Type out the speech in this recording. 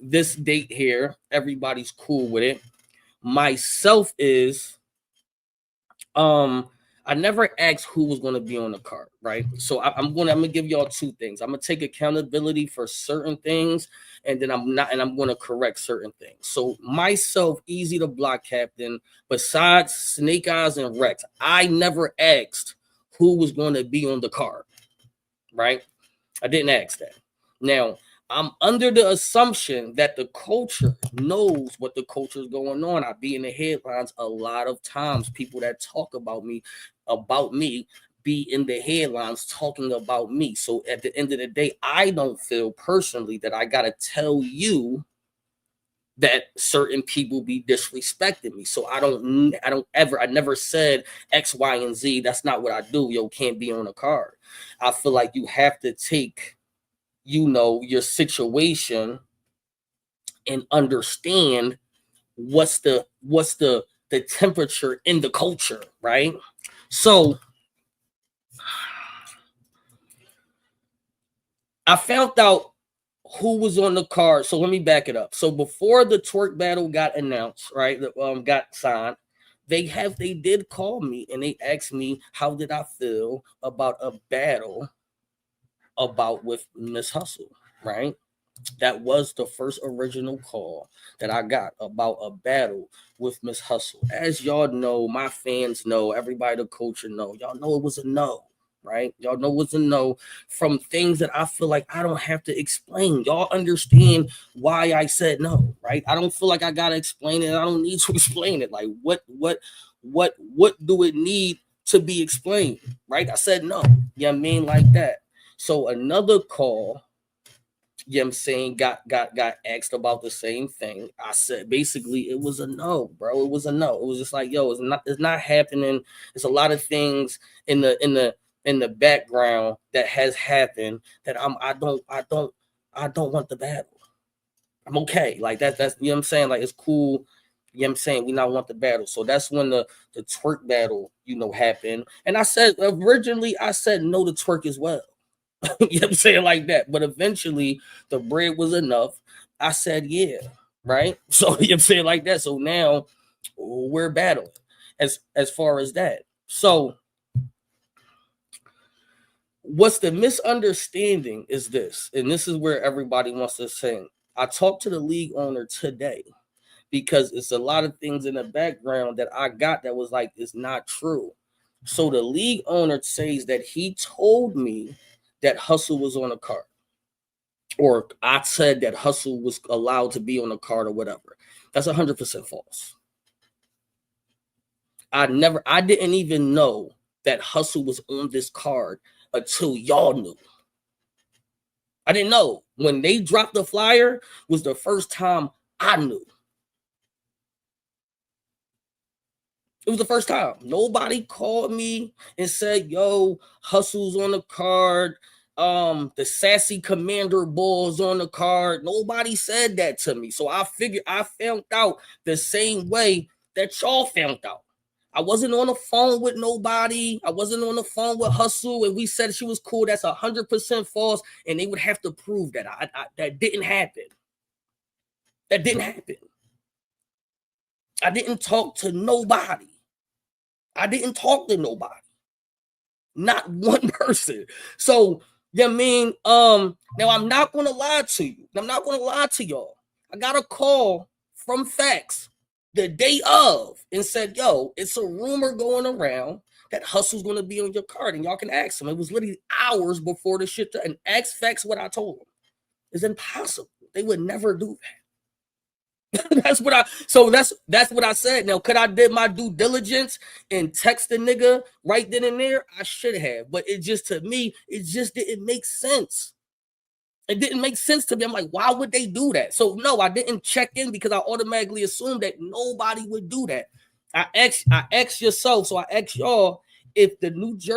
this date here, everybody's cool with it. Myself is I never asked who was going to be on the card, right? So I'm gonna give y'all two things. I'm gonna take accountability for certain things, and then I'm going to correct certain things. So myself, Eazy the block captain, besides Snake Eyes and Rex, I never asked who was going to be on the card, right? I didn't ask that. Now, I'm under the assumption that the culture knows what the culture is going on. I be in the headlines a lot of times. People that talk about me be in the headlines talking about me. So at the end of the day, I don't feel personally that I gotta tell you that certain people be disrespecting me. So I never said X, Y, and Z. That's not what I do. Yo, can't be on a card. I feel like you have to take, your situation and understand what's the temperature in the culture, right? So I found out who was on the card. So let me back it up. So before the twerk battle got announced, right, got signed, they did call me and they asked me how did I feel about a battle with Miss Hustle, right? That was the first original call that I got about a battle with Miss Hustle. As y'all know, my fans know, everybody the culture know, y'all know it was a no, right? Y'all know it was a no from things that I feel like I don't have to explain. Y'all understand why I said no, right? I don't feel like I gotta explain it. I don't need to explain it. Like what do it need to be explained, right? I said no. You know what I mean? Like that. So another call, I'm saying, got asked about the same thing. I said basically it was a no, bro. It was a no. It was just like, yo, it's not happening. There's a lot of things in the background that has happened that I don't want the battle. I'm okay. Like that's you know what I'm saying? Like it's cool. You know what I'm saying? We not want the battle. So that's when the twerk battle, happened. And I said originally I said no to twerk as well. You know what I'm saying? Like that. But eventually the bread was enough. I said, yeah, right? So you know what I'm saying? Like that. So now we're battling as far as that. So what's the misunderstanding is this, and this is where everybody wants to sing. I talked to the league owner today because it's a lot of things in the background that I got that was like, it's not true. So the league owner says that he told me that Hustle was on a card, or I said that Hustle was allowed to be on a card or whatever. That's 100% false. I didn't even know that Hustle was on this card until y'all knew. I didn't know. When they dropped the flyer was the first time I knew. It was the first time. Nobody called me and said, yo, Hustle's on the card. The Sassy Commander Ball's on the card. Nobody said that to me. So I figured I found out the same way that y'all found out. I wasn't on the phone with nobody. I wasn't on the phone with Hustle, and we said she was cool. That's 100% false, and they would have to prove that. That didn't happen. That didn't happen. I didn't talk to nobody. I didn't talk to nobody. Not one person. So, you know what I mean? Now I'm not gonna lie to you. I'm not gonna lie to y'all. I got a call from Facts the day of and said, yo, it's a rumor going around that Hustle's gonna be on your card, and y'all can ask him. It was literally hours before the shit, and ask Facts what I told him. It's impossible. They would never do that. That's what I said. Now, could I did my due diligence and text the nigga right then and there? I should have, but it just, to me, it just didn't make sense. It didn't make sense to me. I'm like, why would they do that? So no, I didn't check in because I automatically assumed that nobody would do that. I asked yourself, so I asked y'all if the New Jersey